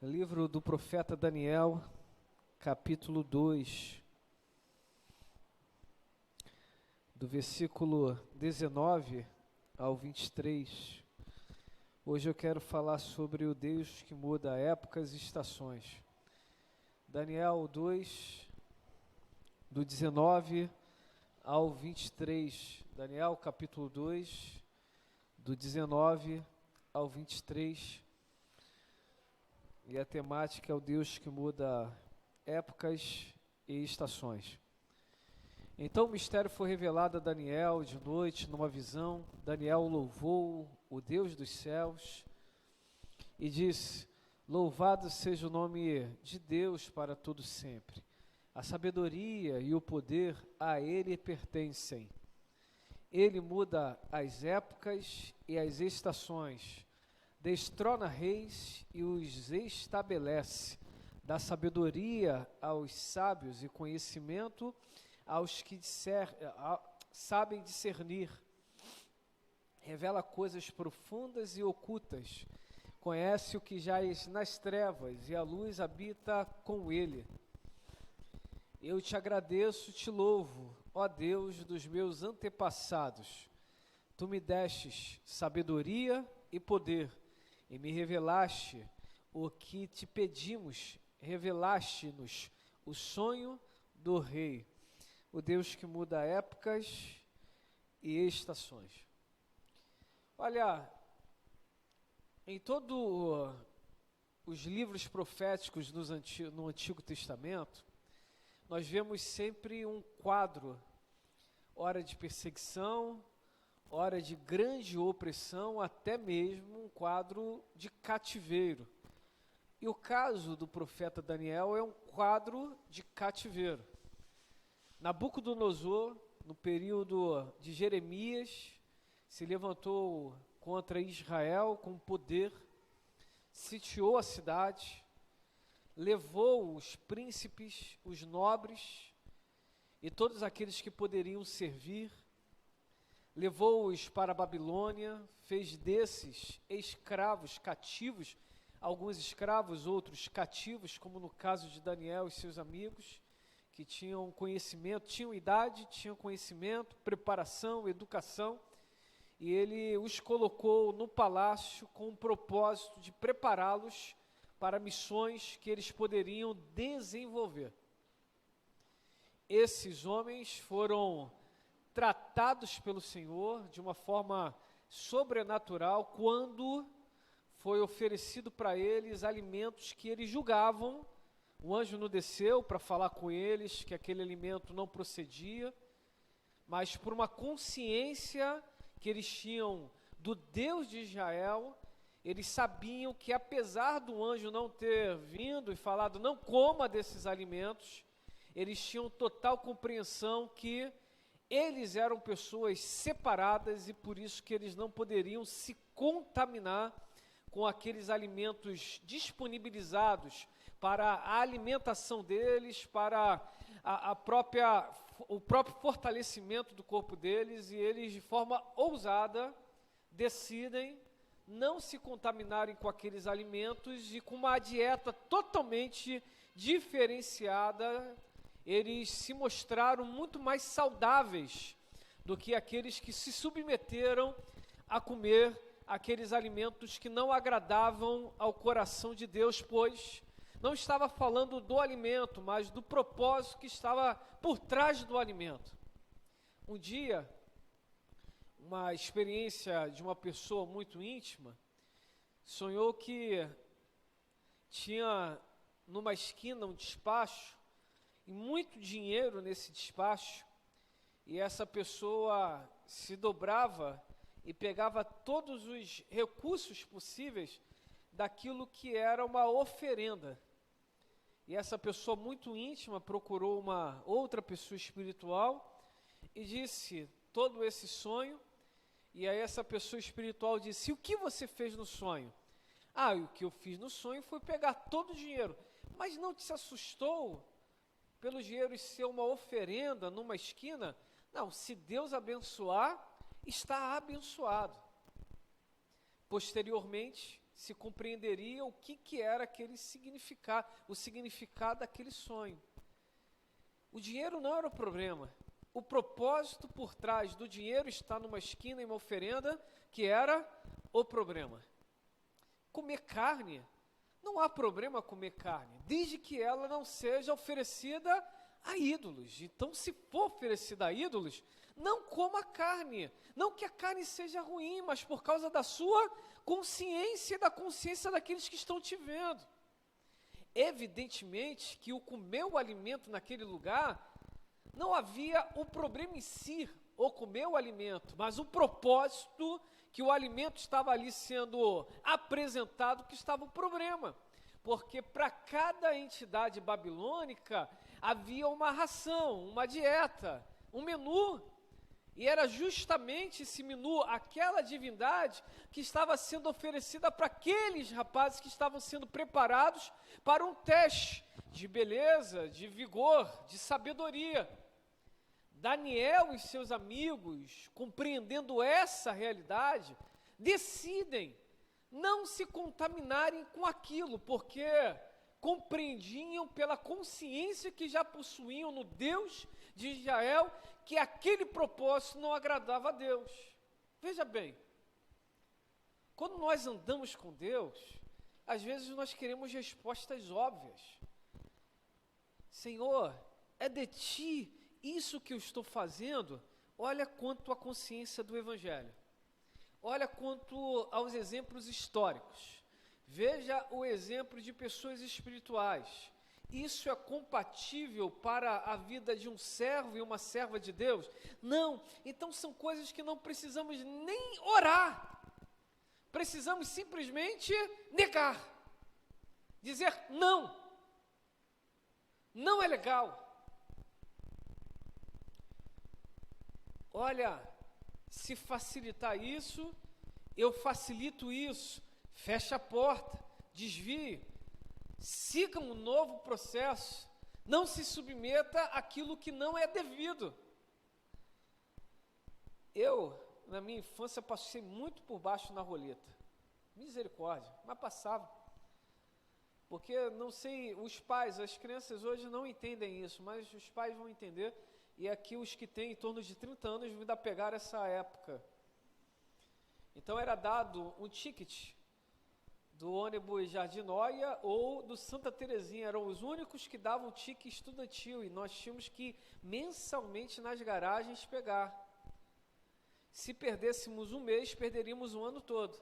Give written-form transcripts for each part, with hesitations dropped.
Livro do profeta Daniel, capítulo 2, do versículo 19 ao 23. Hoje eu quero falar sobre o Deus que muda épocas e estações. Daniel 2, do 19 ao 23. Daniel, capítulo 2, do 19 ao 23. E a temática é o Deus que muda épocas e estações. Então o mistério foi revelado a Daniel de noite, numa visão. Daniel louvou o Deus dos céus e disse: louvado seja o nome de Deus para todo sempre. A sabedoria e o poder a Ele pertencem. Ele muda as épocas e as estações, destrona reis e os estabelece, dá sabedoria aos sábios e conhecimento aos que sabem discernir, revela coisas profundas e ocultas, conhece o que jaz nas trevas e a luz habita com ele. Eu te agradeço, te louvo, ó Deus dos meus antepassados. Tu me destes sabedoria e poder, e me revelaste o que te pedimos, revelaste-nos o sonho do rei, o Deus que muda épocas e estações. Olha, em todos os livros proféticos no Antigo Testamento, nós vemos sempre um quadro, hora de perseguição, hora de grande opressão, até mesmo um quadro de cativeiro. E o caso do profeta Daniel é um quadro de cativeiro. Nabucodonosor, no período de Jeremias, se levantou contra Israel com poder, sitiou a cidade, levou os príncipes, os nobres e todos aqueles que poderiam servir, levou-os para a Babilônia, fez desses escravos cativos, alguns escravos, outros cativos, como no caso de Daniel e seus amigos, que tinham conhecimento, tinham idade, tinham conhecimento, preparação, educação, e ele os colocou no palácio com o propósito de prepará-los para missões que eles poderiam desenvolver. Esses homens foram tratados pelo Senhor de uma forma sobrenatural quando foi oferecido para eles alimentos que eles julgavam. O anjo não desceu para falar com eles que aquele alimento não procedia, mas por uma consciência que eles tinham do Deus de Israel, eles sabiam que apesar do anjo não ter vindo e falado não coma desses alimentos, eles tinham total compreensão que eles eram pessoas separadas e por isso que eles não poderiam se contaminar com aqueles alimentos disponibilizados para a alimentação deles, para o próprio fortalecimento do corpo deles, e eles de forma ousada decidem não se contaminarem com aqueles alimentos e com uma dieta totalmente diferenciada. Eles se mostraram muito mais saudáveis do que aqueles que se submeteram a comer aqueles alimentos que não agradavam ao coração de Deus, pois não estava falando do alimento, mas do propósito que estava por trás do alimento. Um dia, uma experiência de uma pessoa muito íntima, sonhou que tinha numa esquina um despacho, e muito dinheiro nesse despacho, e essa pessoa se dobrava e pegava todos os recursos possíveis daquilo que era uma oferenda. E essa pessoa muito íntima procurou uma outra pessoa espiritual e disse todo esse sonho, e aí essa pessoa espiritual disse: e o que você fez no sonho? Ah, o que eu fiz no sonho foi pegar todo o dinheiro. Mas não te assustou pelo dinheiro ser uma oferenda numa esquina? Não, se Deus abençoar, está abençoado. Posteriormente, se compreenderia o que era aquele significado, o significado daquele sonho. O dinheiro não era o problema. O propósito por trás do dinheiro está numa esquina, em uma oferenda, que era o problema. Comer carne, não há problema comer carne, desde que ela não seja oferecida a ídolos. Então, se for oferecida a ídolos, não coma carne. Não que a carne seja ruim, mas por causa da sua consciência e da consciência daqueles que estão te vendo. Evidentemente que o comer o alimento naquele lugar, não havia o problema em si, ou comer o alimento, mas o propósito que o alimento estava ali sendo apresentado, que estava o problema. Porque para cada entidade babilônica havia uma ração, uma dieta, um menu. E era justamente esse menu, aquela divindade que estava sendo oferecida para aqueles rapazes que estavam sendo preparados para um teste de beleza, de vigor, de sabedoria. Daniel e seus amigos, compreendendo essa realidade, decidem não se contaminarem com aquilo, porque compreendiam pela consciência que já possuíam no Deus de Israel, que aquele propósito não agradava a Deus. Veja bem, quando nós andamos com Deus, às vezes nós queremos respostas óbvias. Senhor, é de Ti isso que eu estou fazendo? Olha quanto à consciência do Evangelho. Olha quanto aos exemplos históricos. Veja o exemplo de pessoas espirituais. Isso é compatível para a vida de um servo e uma serva de Deus? Não. Então são coisas que não precisamos nem orar. Precisamos simplesmente negar. Dizer não. Não é legal. Olha, se facilitar isso, eu facilito isso. Feche a porta, desvie, siga um novo processo, não se submeta àquilo que não é devido. Eu, na minha infância, passei muito por baixo na roleta, misericórdia, mas passava. Porque, não sei, os pais, as crianças hoje não entendem isso, mas os pais vão entender, e aqui os que têm em torno de 30 anos vão ainda pegar essa época. Então era dado um ticket do ônibus Jardim Noia ou do Santa Terezinha, eram os únicos que davam ticket estudantil, e nós tínhamos que mensalmente nas garagens pegar. Se perdêssemos um mês, perderíamos um ano todo.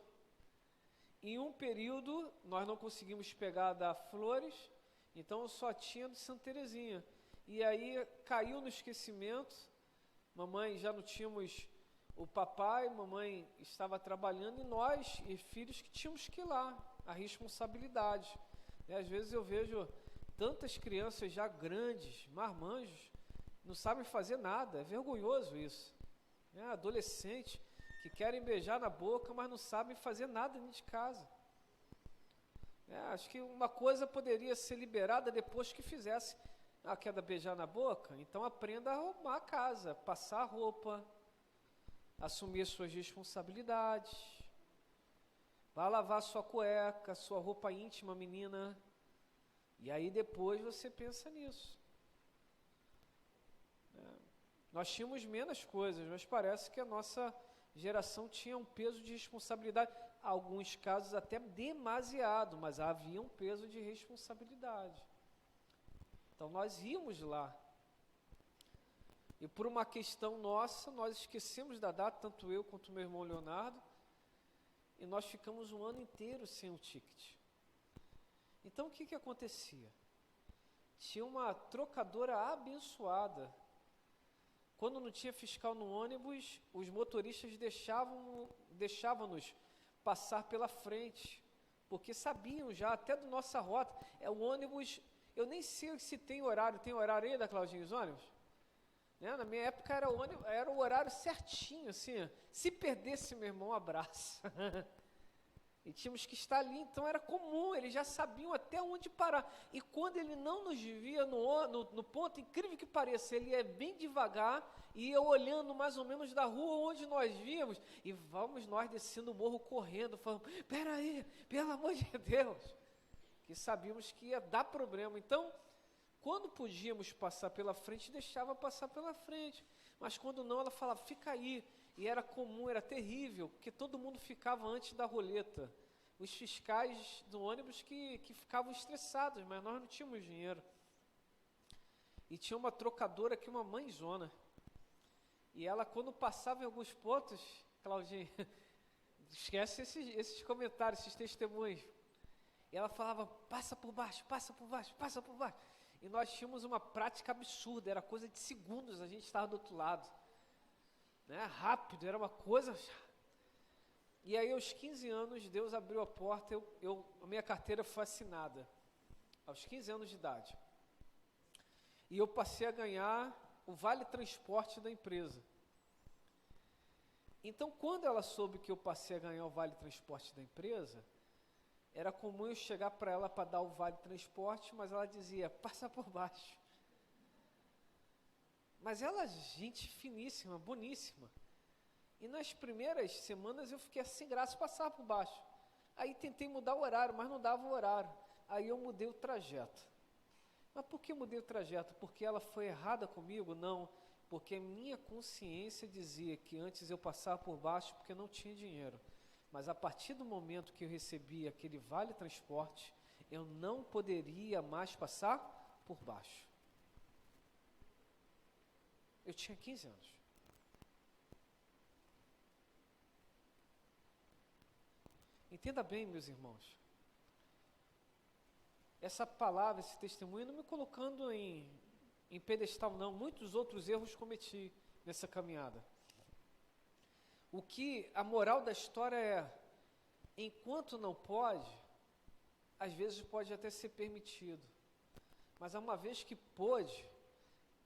Em um período, nós não conseguimos pegar da Flores, então só tinha do Santa Terezinha. E aí caiu no esquecimento, mamãe, já não tínhamos o papai, mamãe estava trabalhando, e nós, e filhos, que tínhamos que ir lá, a responsabilidade. E às vezes eu vejo tantas crianças já grandes, marmanjos, não sabem fazer nada, é vergonhoso isso. Adolescente, que querem beijar na boca, mas não sabem fazer nada dentro de casa. Acho que uma coisa poderia ser liberada depois que fizesse. Quer beijar na boca? Então aprenda a arrumar a casa, passar a roupa, assumir suas responsabilidades. Vá lavar sua cueca, sua roupa íntima, menina. E aí depois você pensa nisso. Nós tínhamos menos coisas, mas parece que a nossa geração tinha um peso de responsabilidade. Alguns casos até demasiado, mas havia um peso de responsabilidade. Então nós íamos lá. E por uma questão nossa, nós esquecemos da data, tanto eu quanto meu irmão Leonardo, e nós ficamos um ano inteiro sem o ticket. Então o que acontecia? Tinha uma trocadora abençoada. Quando não tinha fiscal no ônibus, os motoristas deixavam-nos passar pela frente, porque sabiam já até da nossa rota. O ônibus, eu nem sei se tem horário aí da Claudinha os ônibus? Na minha época era o horário certinho, assim, se perdesse, meu irmão, abraça. E tínhamos que estar ali, então era comum, eles já sabiam até onde parar. E quando ele não nos via no ponto, incrível que pareça, ele ia bem devagar, e ia olhando mais ou menos da rua onde nós víamos, e vamos nós descendo o morro correndo, falando, peraí, pelo amor de Deus, que sabíamos que ia dar problema. Então, quando podíamos passar pela frente, deixava passar pela frente, mas quando não, ela falava, fica aí. E era comum, era terrível, porque todo mundo ficava antes da roleta. Os fiscais do ônibus que ficavam estressados, mas nós não tínhamos dinheiro. E tinha uma trocadora aqui, uma mãezona. E ela, quando passava em alguns pontos, Claudinha, esquece esses comentários, esses testemunhos. E ela falava, passa por baixo, passa por baixo, passa por baixo. E nós tínhamos uma prática absurda, era coisa de segundos, a gente estava do outro lado. Né, rápido, era uma coisa. E aí, aos 15 anos, Deus abriu a porta, a minha carteira foi assinada, aos 15 anos de idade. E eu passei a ganhar o vale transporte da empresa. Então, quando ela soube que eu passei a ganhar o vale transporte da empresa, era comum eu chegar para ela para dar o vale transporte, mas ela dizia, passa por baixo. Mas ela, gente finíssima, boníssima. E nas primeiras semanas eu fiquei sem graça, passar por baixo. Aí tentei mudar o horário, mas não dava o horário. Aí eu mudei o trajeto. Mas por que mudei o trajeto? Porque ela foi errada comigo? Não, porque a minha consciência dizia que antes eu passava por baixo porque não tinha dinheiro. Mas a partir do momento que eu recebi aquele vale transporte, eu não poderia mais passar por baixo. Eu tinha 15 anos. Entenda bem, meus irmãos. Essa palavra, esse testemunho, não me colocando em pedestal, não. Muitos outros erros cometi nessa caminhada. O que a moral da história é, enquanto não pode, às vezes pode até ser permitido. Mas uma vez que pôde,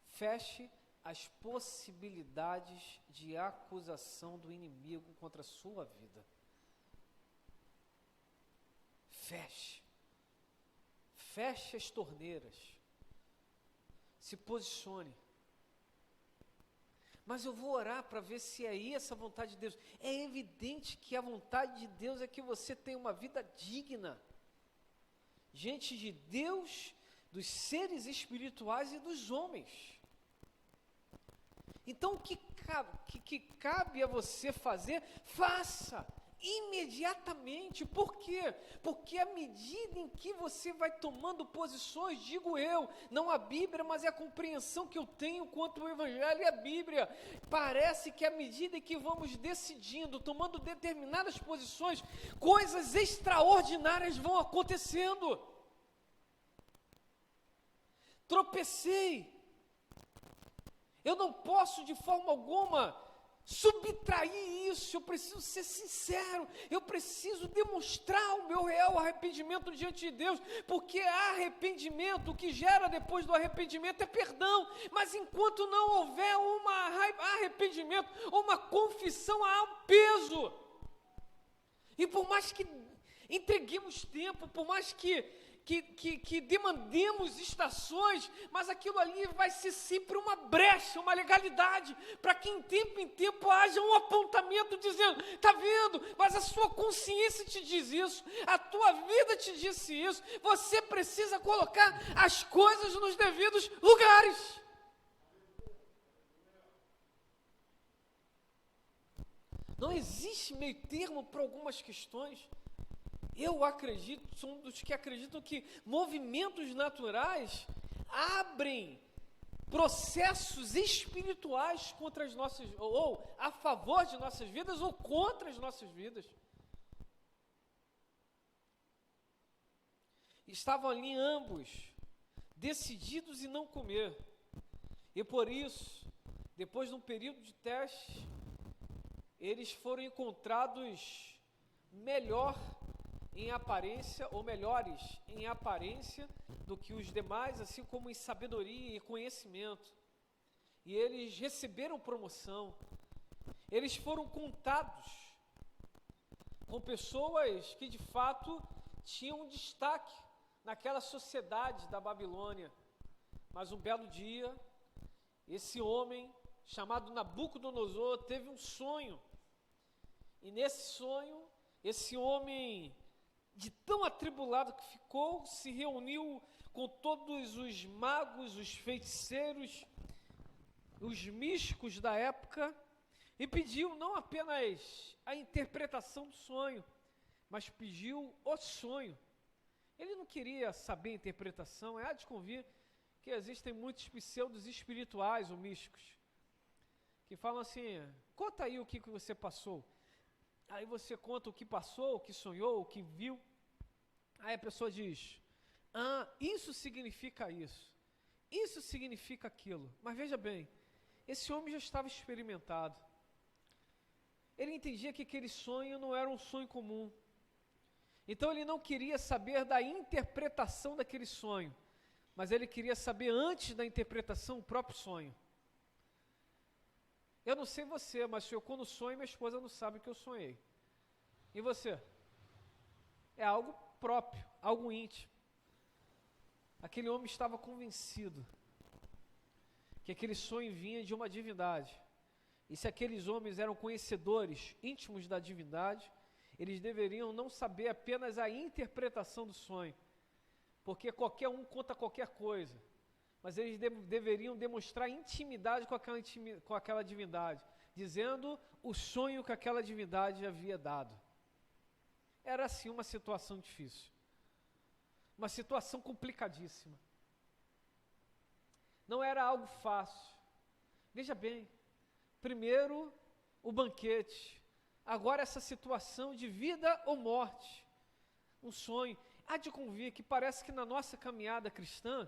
feche as possibilidades de acusação do inimigo contra a sua vida. Feche. Feche as torneiras. Se posicione. Mas eu vou orar para ver se é essa a vontade de Deus. É evidente que a vontade de Deus é que você tenha uma vida digna. Diante de Deus, dos seres espirituais e dos homens. Então, o que cabe a você fazer, faça imediatamente. Por quê? Porque à medida em que você vai tomando posições, digo eu, não a Bíblia, mas é a compreensão que eu tenho quanto o Evangelho e a Bíblia, parece que à medida em que vamos decidindo, tomando determinadas posições, coisas extraordinárias vão acontecendo. Tropecei. Eu não posso de forma alguma subtrair isso, eu preciso ser sincero, eu preciso demonstrar o meu real arrependimento diante de Deus, porque arrependimento, o que gera depois do arrependimento é perdão, mas enquanto não houver um arrependimento, uma confissão, há um peso, e por mais que entreguemos tempo, por mais que demandemos estações, mas aquilo ali vai ser sempre uma brecha, uma legalidade, para que em tempo haja um apontamento dizendo, está vendo, mas a sua consciência te diz isso, a tua vida te disse isso, você precisa colocar as coisas nos devidos lugares. Não existe meio termo para algumas questões. Eu acredito, sou um dos que acreditam que movimentos naturais abrem processos espirituais contra as nossas, ou a favor de nossas vidas, ou contra as nossas vidas. Estavam ali ambos, decididos em não comer. E por isso, depois de um período de teste, eles foram encontrados melhor em aparência, ou melhores em aparência do que os demais, assim como em sabedoria e conhecimento. E eles receberam promoção. Eles foram contados com pessoas que de fato tinham um destaque naquela sociedade da Babilônia. Mas um belo dia, esse homem, chamado Nabucodonosor, teve um sonho. E nesse sonho, esse homem, de tão atribulado que ficou, se reuniu com todos os magos, os feiticeiros, os místicos da época, e pediu não apenas a interpretação do sonho, mas pediu o sonho. Ele não queria saber a interpretação. Há de convir que existem muitos pseudos espirituais ou místicos, que falam assim: conta aí o que você passou. Aí você conta o que passou, o que sonhou, o que viu. Aí a pessoa diz: ah, isso significa isso, isso significa aquilo. Mas veja bem, esse homem já estava experimentado. Ele entendia que aquele sonho não era um sonho comum. Então ele não queria saber da interpretação daquele sonho, mas ele queria saber antes da interpretação o próprio sonho. Eu não sei você, mas eu quando sonho, minha esposa não sabe que eu sonhei. E você? É algo próprio, algo íntimo. Aquele homem estava convencido que aquele sonho vinha de uma divindade. E se aqueles homens eram conhecedores íntimos da divindade, eles deveriam não saber apenas a interpretação do sonho, porque qualquer um conta qualquer coisa, mas eles deveriam demonstrar intimidade com aquela divindade, dizendo o sonho que aquela divindade havia dado. Era assim uma situação difícil, uma situação complicadíssima. Não era algo fácil. Veja bem, primeiro o banquete, agora essa situação de vida ou morte, um sonho. Há de convir que parece que na nossa caminhada cristã,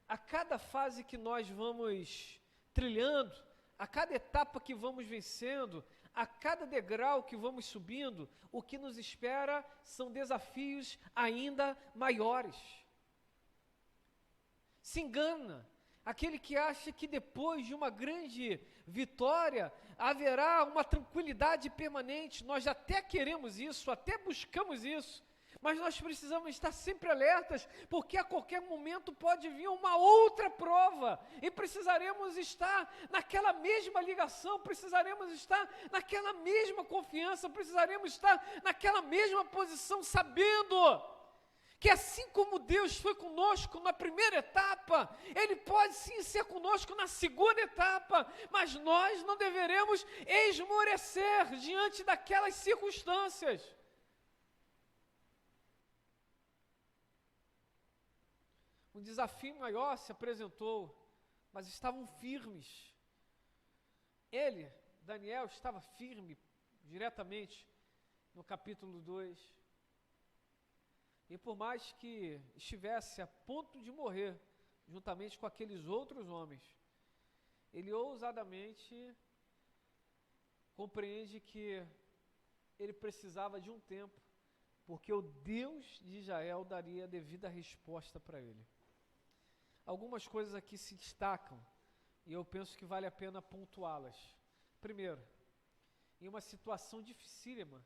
a cada fase que nós vamos trilhando, a cada etapa que vamos vencendo, a cada degrau que vamos subindo, o que nos espera são desafios ainda maiores. Se engana aquele que acha que depois de uma grande vitória haverá uma tranquilidade permanente. Nós até queremos isso, até buscamos isso, mas nós precisamos estar sempre alertas, porque a qualquer momento pode vir uma outra prova, e precisaremos estar naquela mesma ligação, precisaremos estar naquela mesma confiança, precisaremos estar naquela mesma posição, sabendo que assim como Deus foi conosco na primeira etapa, Ele pode sim ser conosco na segunda etapa, mas nós não deveremos esmorecer diante daquelas circunstâncias. Um desafio maior se apresentou, mas estavam firmes. Ele, Daniel, estava firme diretamente no capítulo 2. E por mais que estivesse a ponto de morrer, juntamente com aqueles outros homens, ele ousadamente compreende que ele precisava de um tempo, porque o Deus de Israel daria a devida resposta para ele. Algumas coisas aqui se destacam, e eu penso que vale a pena pontuá-las. Primeiro, em uma situação dificílima,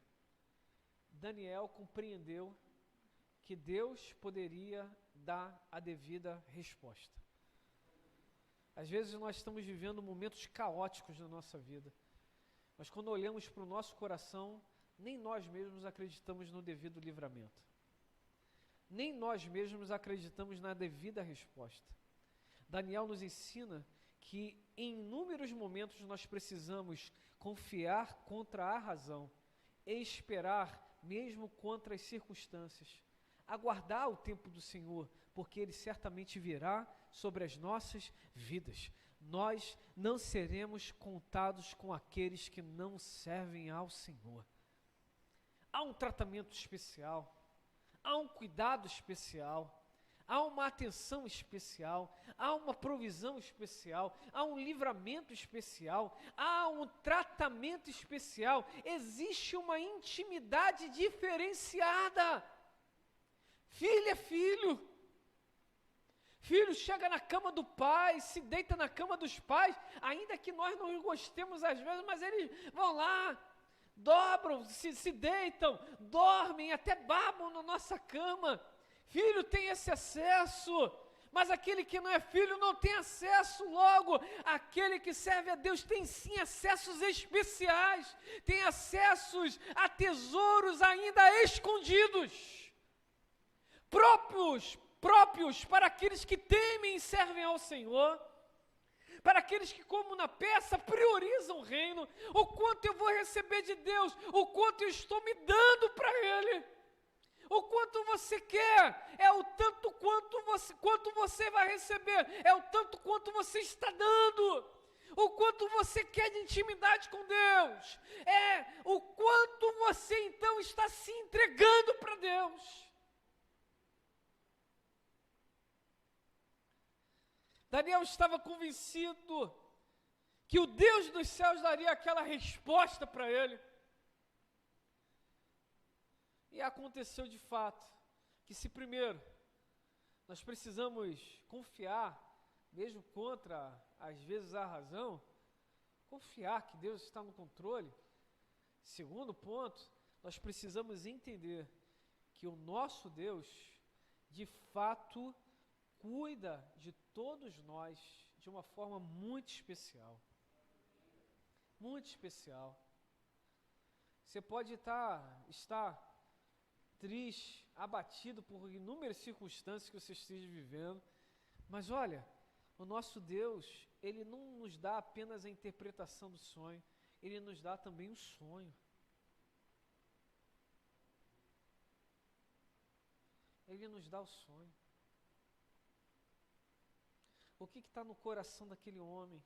Daniel compreendeu que Deus poderia dar a devida resposta. Às vezes nós estamos vivendo momentos caóticos na nossa vida, mas quando olhamos para o nosso coração, nem nós mesmos acreditamos no devido livramento. Nem nós mesmos acreditamos na devida resposta. Daniel nos ensina que em inúmeros momentos nós precisamos confiar contra a razão e esperar mesmo contra as circunstâncias. Aguardar o tempo do Senhor, porque Ele certamente virá sobre as nossas vidas. Nós não seremos contados com aqueles que não servem ao Senhor. Há um tratamento especial, há um cuidado especial, há uma atenção especial, há uma provisão especial, há um livramento especial, há um tratamento especial, existe uma intimidade diferenciada. Filho é filho. Filho chega na cama do pai, se deita na cama dos pais, ainda que nós não gostemos às vezes, mas eles vão lá, dobram, se deitam, dormem, até babam na nossa cama. Filho tem esse acesso, mas aquele que não é filho não tem acesso. Logo, aquele que serve a Deus tem sim acessos especiais, tem acessos a tesouros ainda escondidos, próprios para aqueles que temem e servem ao Senhor, para aqueles que, como na peça, priorizam o reino. O quanto eu vou receber de Deus, o quanto eu estou me dando para Ele. O quanto você quer, é o tanto quanto você vai receber, é o tanto quanto você está dando. O quanto você quer de intimidade com Deus, é o quanto você então está se entregando para Deus. Daniel estava convencido que o Deus dos céus daria aquela resposta para ele. E aconteceu de fato, que se primeiro nós precisamos confiar, mesmo contra às vezes a razão, confiar que Deus está no controle. Segundo ponto, nós precisamos entender que o nosso Deus, de fato, cuida de todos nós de uma forma muito especial. Muito especial. Você pode estar triste, abatido por inúmeras circunstâncias que você esteja vivendo, mas olha, o nosso Deus, Ele não nos dá apenas a interpretação do sonho, Ele nos dá também o sonho. Ele nos dá o sonho. O que está no coração daquele homem?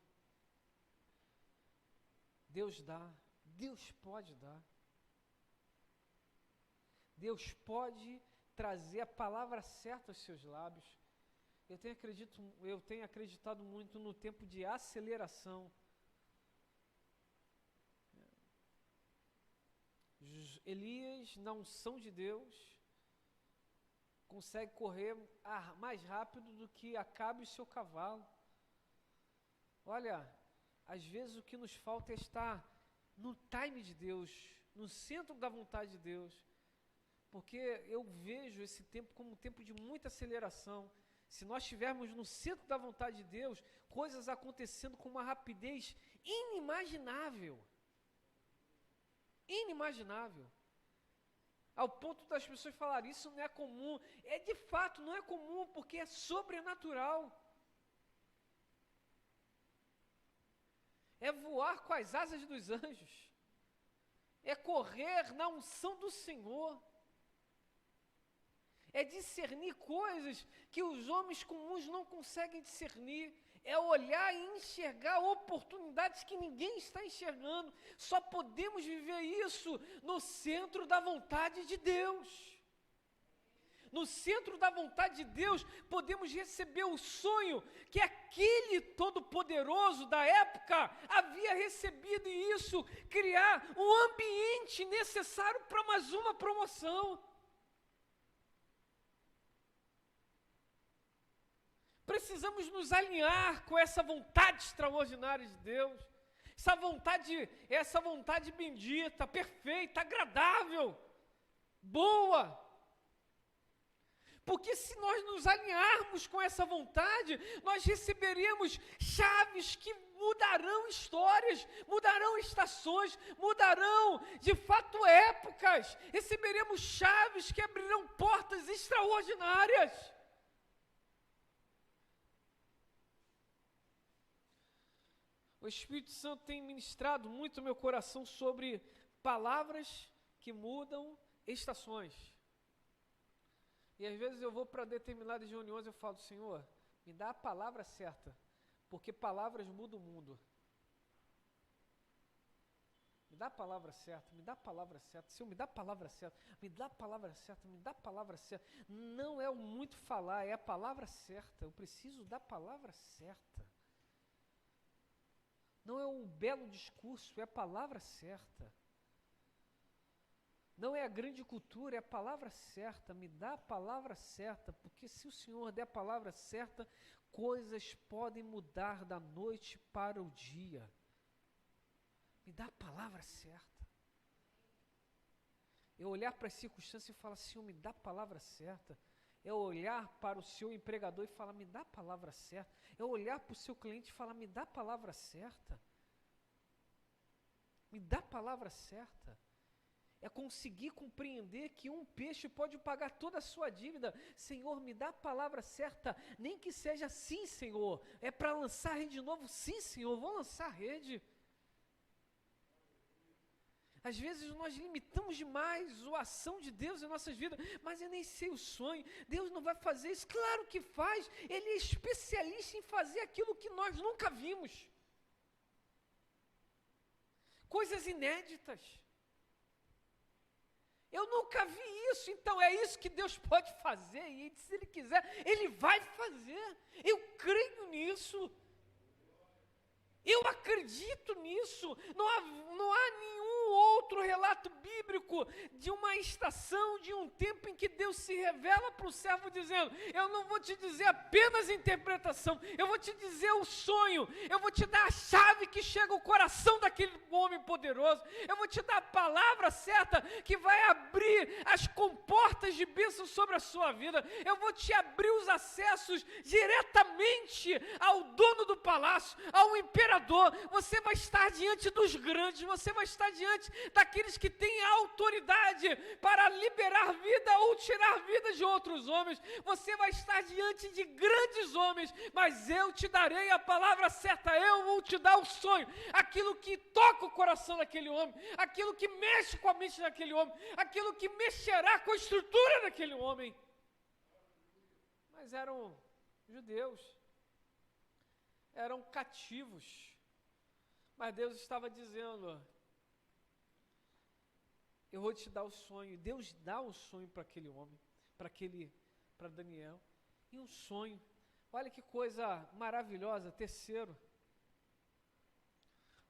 Deus dá, Deus pode dar. Deus pode trazer a palavra certa aos seus lábios. Eu tenho acreditado muito no tempo de aceleração. Elias, na unção de Deus, consegue correr mais rápido do que Acabe e seu cavalo. Olha, às vezes o que nos falta é estar no time de Deus, no centro da vontade de Deus, porque eu vejo esse tempo como um tempo de muita aceleração. Se nós estivermos no centro da vontade de Deus, coisas acontecendo com uma rapidez inimaginável. Inimaginável. Ao ponto das pessoas falarem, isso não é comum. É de fato, não é comum, porque é sobrenatural. É voar com as asas dos anjos. É correr na unção do Senhor. É discernir coisas que os homens comuns não conseguem discernir. É olhar e enxergar oportunidades que ninguém está enxergando. Só podemos viver isso no centro da vontade de Deus. No centro da vontade de Deus, podemos receber o sonho que aquele todo-poderoso da época havia recebido, e isso criar um ambiente necessário para mais uma promoção. Precisamos nos alinhar com essa vontade extraordinária de Deus, essa vontade bendita, perfeita, agradável, boa. Porque se nós nos alinharmos com essa vontade, nós receberemos chaves que mudarão histórias, mudarão estações, mudarão de fato épocas. Receberemos chaves que abrirão portas extraordinárias. O Espírito Santo tem ministrado muito no meu coração sobre palavras que mudam estações. E às vezes eu vou para determinadas reuniões e eu falo, Senhor, me dá a palavra certa, porque palavras mudam o mundo. Me dá a palavra certa, me dá a palavra certa. Senhor, me dá a palavra certa, me dá a palavra certa, me dá a palavra certa. Não é o muito falar, é a palavra certa. Eu preciso da palavra certa. Não é um belo discurso, é a palavra certa. Não é a grande cultura, é a palavra certa. Me dá a palavra certa, porque se o Senhor der a palavra certa, coisas podem mudar da noite para o dia. Me dá a palavra certa. É olhar para as circunstâncias e falar, Senhor, me dá a palavra certa. É olhar para o seu empregador e falar, me dá a palavra certa. É olhar para o seu cliente e falar, me dá a palavra certa. Me dá a palavra certa. É conseguir compreender que um peixe pode pagar toda a sua dívida. Senhor, me dá a palavra certa, nem que seja sim, Senhor. É para lançar a rede de novo? Sim, Senhor, vou lançar a rede. Às vezes nós limitamos demais a ação de Deus em nossas vidas, mas eu nem sei o sonho, Deus não vai fazer isso, claro que faz, Ele é especialista em fazer aquilo que nós nunca vimos, coisas inéditas, eu nunca vi isso, então é isso que Deus pode fazer, e se Ele quiser, Ele vai fazer, eu creio nisso, eu acredito nisso, não há nenhum outro relato bíblico de uma estação, de um tempo em que Deus se revela para o servo dizendo, eu não vou te dizer apenas a interpretação, eu vou te dizer o sonho, eu vou te dar a chave que chega ao coração daquele homem poderoso, eu vou te dar a palavra certa que vai abrir as comportas de bênção sobre a sua vida, eu vou te abrir os acessos diretamente ao dono do palácio, ao imperador, você vai estar diante dos grandes, você vai estar diante daqueles que têm autoridade para liberar vida ou tirar vida de outros homens, você vai estar diante de grandes homens, mas eu te darei a palavra certa, eu vou te dar o sonho, aquilo que toca o coração daquele homem, aquilo que mexe com a mente daquele homem, aquilo que mexerá com a estrutura daquele homem. Mas eram judeus, eram cativos, mas Deus estava dizendo, eu vou te dar o sonho. Deus dá o sonho para aquele homem, para Daniel, e um sonho, olha que coisa maravilhosa. Terceiro,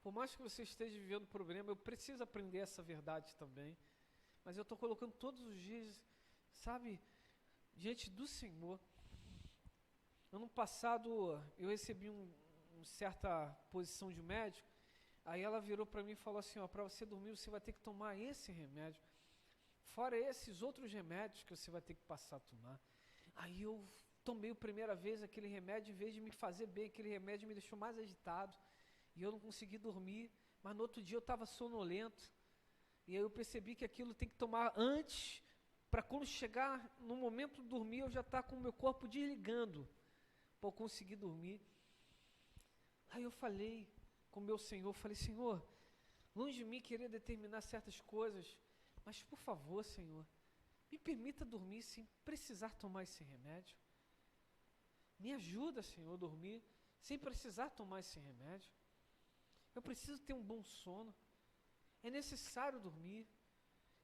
por mais que você esteja vivendo problema, eu preciso aprender essa verdade também, mas eu estou colocando todos os dias, sabe, diante do Senhor. Ano passado eu recebi uma certa posição de médico, aí ela virou para mim e falou assim, ó, para você dormir você vai ter que tomar esse remédio, fora esses outros remédios que você vai ter que passar a tomar. Aí eu tomei a primeira vez aquele remédio, em vez de me fazer bem, aquele remédio me deixou mais agitado, e eu não consegui dormir, mas no outro dia eu estava sonolento, e aí eu percebi que aquilo tem que tomar antes, para quando chegar no momento de dormir, eu já estar com o meu corpo desligando, para eu conseguir dormir. Aí eu falei com o meu Senhor, falei, Senhor, longe de mim querer determinar certas coisas, mas por favor, Senhor, me permita dormir sem precisar tomar esse remédio. Me ajuda, Senhor, a dormir sem precisar tomar esse remédio. Eu preciso ter um bom sono, é necessário dormir,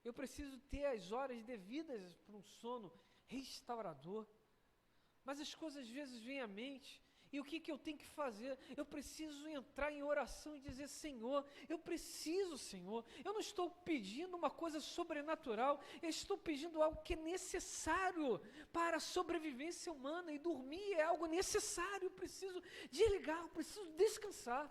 eu preciso ter as horas devidas para um sono restaurador, mas as coisas às vezes vêm à mente, e o que eu tenho que fazer? Eu preciso entrar em oração e dizer, Senhor, eu preciso, Senhor, eu não estou pedindo uma coisa sobrenatural, eu estou pedindo algo que é necessário para a sobrevivência humana, e dormir é algo necessário, eu preciso desligar, eu preciso descansar.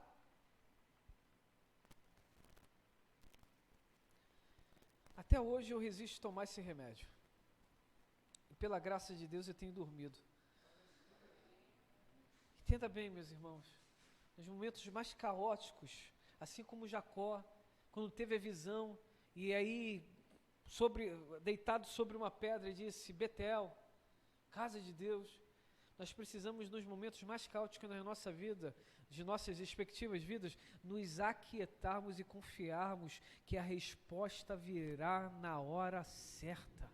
Até hoje eu resisto a tomar esse remédio, e pela graça de Deus eu tenho dormido. Entenda bem, meus irmãos, nos momentos mais caóticos, assim como Jacó, quando teve a visão, e aí, deitado sobre uma pedra, disse, Betel, casa de Deus, nós precisamos nos momentos mais caóticos da nossa vida, de nossas respectivas vidas, nos aquietarmos e confiarmos que a resposta virá na hora certa.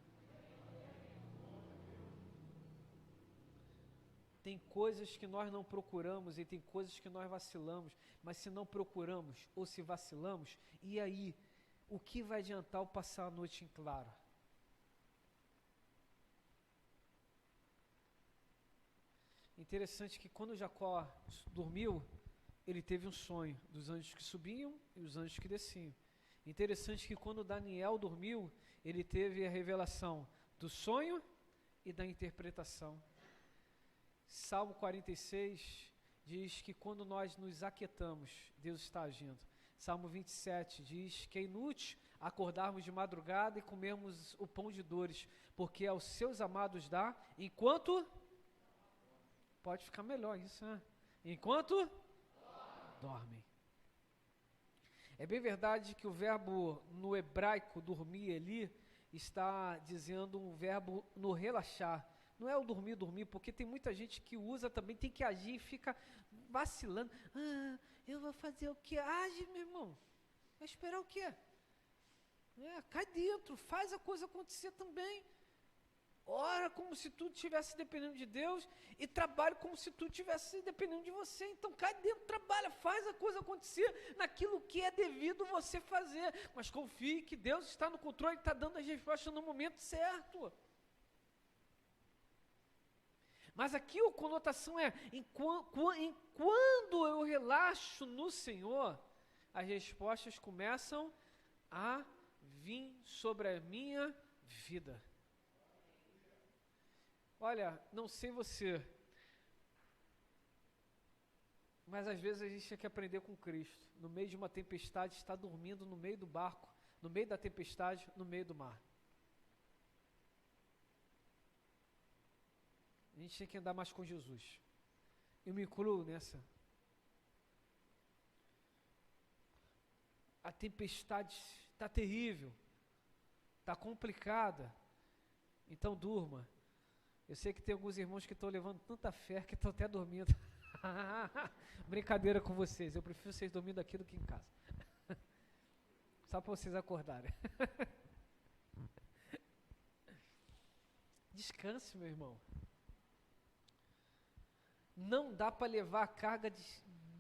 Tem coisas que nós não procuramos e tem coisas que nós vacilamos, mas se não procuramos ou se vacilamos, e aí, o que vai adiantar eu passar a noite em claro? Interessante que quando Jacó dormiu, ele teve um sonho dos anjos que subiam e os anjos que desciam. Interessante que quando Daniel dormiu, ele teve a revelação do sonho e da interpretação. Salmo 46 diz que quando nós nos aquietamos, Deus está agindo. Salmo 27 diz que é inútil acordarmos de madrugada e comermos o pão de dores, porque aos seus amados dá, enquanto... Pode ficar melhor isso, né? Enquanto dormem. É bem verdade que o verbo no hebraico, dormir ali, está dizendo um verbo no relaxar. Não é o dormir, porque tem muita gente que usa também, tem que agir e fica vacilando. Eu vou fazer o quê? Age, meu irmão. Vai esperar o quê? Cai dentro, faz a coisa acontecer também. Ora como se tudo estivesse dependendo de Deus e trabalhe como se tudo estivesse dependendo de você. Então cai dentro, trabalha, faz a coisa acontecer naquilo que é devido você fazer. Mas confie que Deus está no controle e está dando as respostas no momento certo. Mas aqui a conotação é, quando eu relaxo no Senhor, as respostas começam a vir sobre a minha vida. Olha, não sei você, mas às vezes a gente tem que aprender com Cristo. No meio de uma tempestade, está dormindo no meio do barco, no meio da tempestade, no meio do mar. A gente tem que andar mais com Jesus. Eu me incluo nessa. A tempestade está terrível, está complicada, então durma. Eu sei que tem alguns irmãos que estão levando tanta fé que estão até dormindo. Brincadeira com vocês, eu prefiro vocês dormindo aqui do que em casa. Só para vocês acordarem. Descanse, meu irmão. Não dá para levar a carga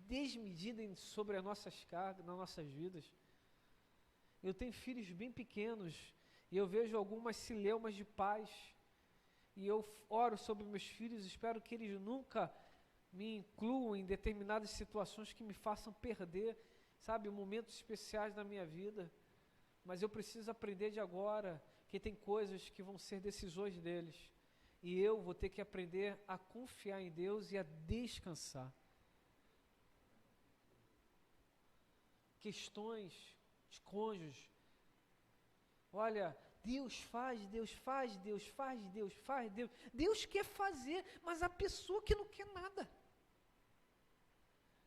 desmedida sobre as nossas cargas, nas nossas vidas. Eu tenho filhos bem pequenos e eu vejo algumas celeumas de paz. E eu oro sobre meus filhos, espero que eles nunca me incluam em determinadas situações que me façam perder, sabe, momentos especiais da minha vida. Mas eu preciso aprender de agora que tem coisas que vão ser decisões deles. E eu vou ter que aprender a confiar em Deus e a descansar. Questões de cônjuge. Olha, Deus faz. Deus quer fazer, mas a pessoa que não quer nada.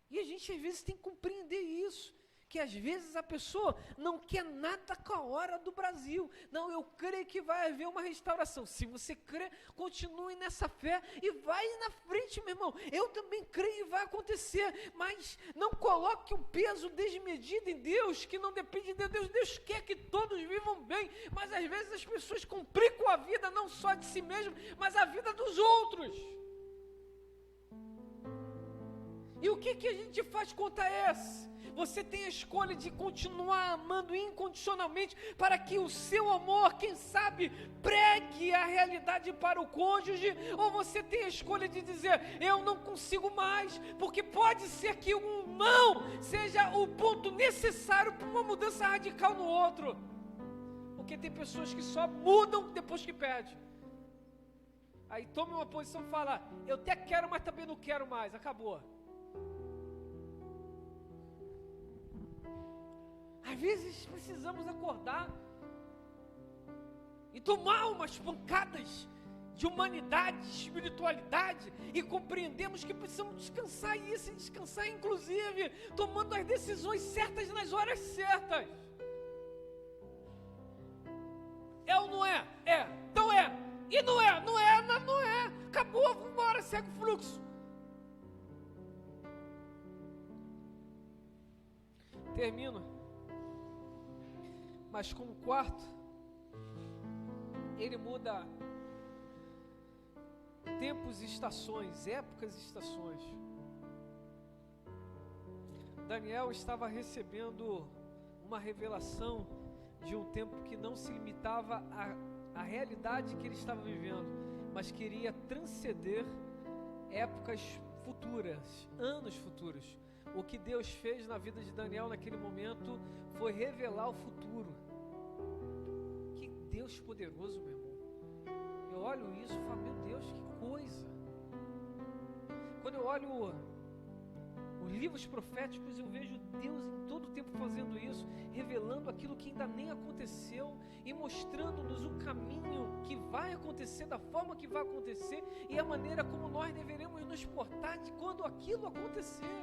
E a gente às vezes tem que compreender isso, que às vezes a pessoa não quer nada com a hora do Brasil. Não, eu creio que vai haver uma restauração. Se você crê, continue nessa fé e vai na frente, meu irmão. Eu também creio e vai acontecer, mas não coloque um peso desmedido em Deus, que não depende de Deus. Deus quer que todos vivam bem, mas às vezes as pessoas complicam a vida, não só de si mesmo, mas a vida dos outros. E o que a gente faz contra essa? Você tem a escolha de continuar amando incondicionalmente para que o seu amor, quem sabe, pregue a realidade para o cônjuge, ou você tem a escolha de dizer, eu não consigo mais, porque pode ser que um não seja o ponto necessário para uma mudança radical no outro, porque tem pessoas que só mudam depois que perdem. Aí toma uma posição e fala, eu até quero, mas também não quero mais, acabou. Às vezes precisamos acordar e tomar umas pancadas de humanidade, de espiritualidade, e compreendemos que precisamos descansar, e esse descansar inclusive tomando as decisões certas nas horas certas. É ou não é? É, então é. E não é, não é, não é. Acabou, vamos embora, segue o fluxo. Termino. Mas como quarto, ele muda tempos e estações, épocas e estações. Daniel estava recebendo uma revelação de um tempo que não se limitava à realidade que ele estava vivendo, mas queria transcender épocas futuras, anos futuros. O que Deus fez na vida de Daniel naquele momento foi revelar o futuro. Que Deus poderoso, meu irmão. Eu olho isso e falo, meu Deus, que coisa. Quando eu olho o livros proféticos eu vejo Deus em todo o tempo fazendo isso, revelando aquilo que ainda nem aconteceu e mostrando-nos o caminho que vai acontecer, da forma que vai acontecer e a maneira como nós deveremos nos portar de quando aquilo acontecer.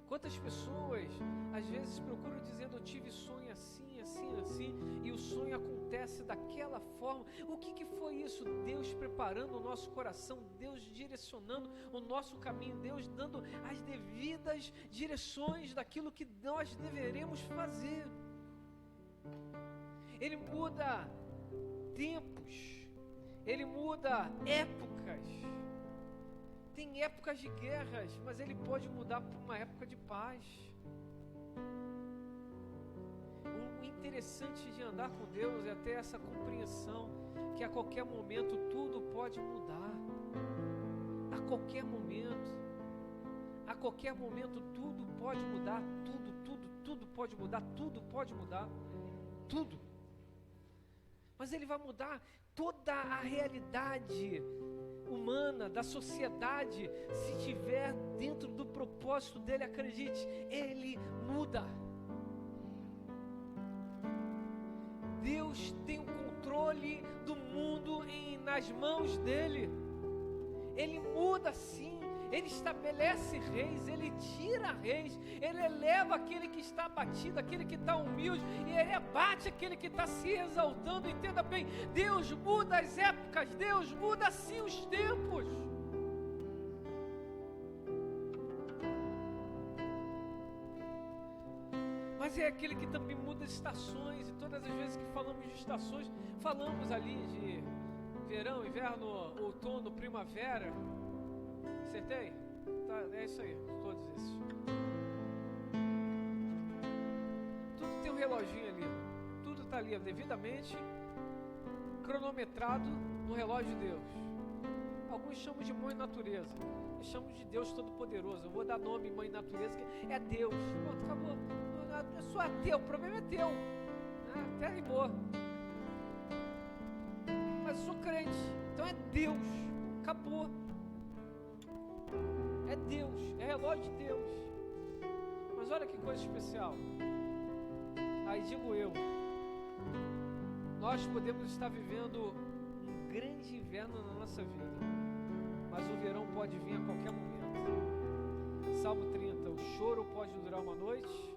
Quantas pessoas às vezes procuram dizendo: eu tive sonho assim, assim, assim, e o sonho acontece daquela forma. O que foi isso? Deus preparando o nosso coração, Deus direcionando o nosso caminho, Deus dando as devidas direções daquilo que nós deveremos fazer. Ele muda tempos, Ele muda épocas. Tem épocas de guerras, mas Ele pode mudar para uma época de paz. O interessante de andar com Deus é ter essa compreensão que a qualquer momento tudo pode mudar. A qualquer momento tudo pode mudar, tudo pode mudar, tudo pode mudar, tudo. Mas Ele vai mudar toda a realidade humana, da sociedade, se estiver dentro do propósito dele. Acredite, Ele muda. Deus tem o controle do mundo nas mãos dele. Ele muda sim, Ele estabelece reis, Ele tira reis, Ele eleva aquele que está abatido, aquele que está humilde, e Ele abate aquele que está se exaltando. Entenda bem, Deus muda as épocas, Deus muda sim os tempos. Mas é aquele que também muda as estações, e todas as vezes que falamos de estações, falamos ali de verão, inverno, outono, primavera. Acertei? Tá, é isso aí, todos esses. Tudo tem um reloginho ali, tudo está ali devidamente cronometrado no relógio de Deus. Alguns chamam de mãe natureza, eu chamo de Deus Todo-Poderoso. Eu vou dar nome mãe natureza, que é Deus. Pronto, acabou. Eu sou ateu, o problema é teu, né? Até rimou. Mas eu sou crente, então é Deus, acabou. É Deus, é relógio de Deus. Mas olha que coisa especial. Aí digo eu, nós podemos estar vivendo um grande inverno na nossa vida, mas o verão pode vir a qualquer momento. Salmo 30, o choro pode durar uma noite,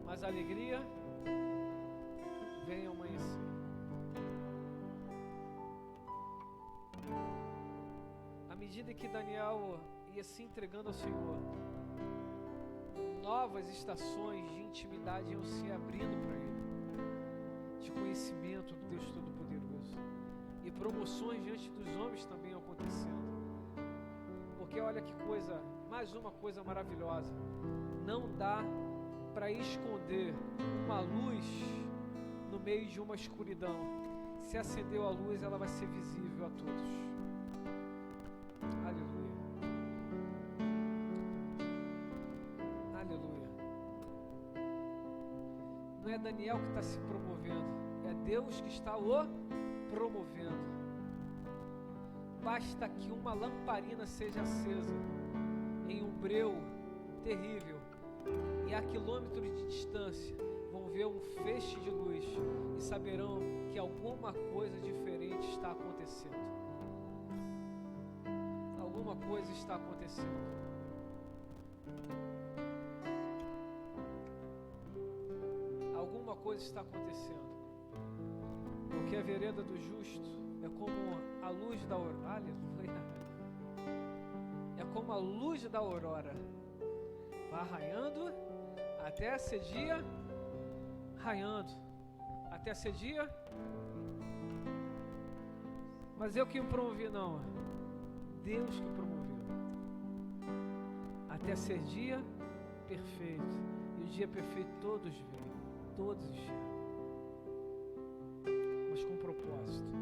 mas a alegria vem ao amanhecer. À medida que Daniel ia se entregando ao Senhor, novas estações de intimidade iam se abrindo para ele, de conhecimento do Deus Todo-Poderoso, e promoções diante dos homens também acontecendo. Porque olha que coisa, mais uma coisa maravilhosa, não dá para esconder uma luz no meio de uma escuridão. Se acendeu a luz, ela vai ser visível a todos. Aleluia. Aleluia. Não é Daniel que está se promovendo, é Deus que está o promovendo. Basta que uma lamparina seja acesa em um breu terrível, e a quilômetros de distância vão ver um feixe de luz e saberão que alguma coisa diferente está acontecendo. Alguma coisa está acontecendo. Alguma coisa está acontecendo. Porque a vereda do justo é como a luz da aurora. Aleluia. É como a luz da aurora. Vai raiando até ser dia, raiando até ser dia. Mas eu que o promovi, não. Deus que o promoveu. Até ser dia perfeito. E o dia perfeito todos vêm, todos enxergam. Mas com propósito.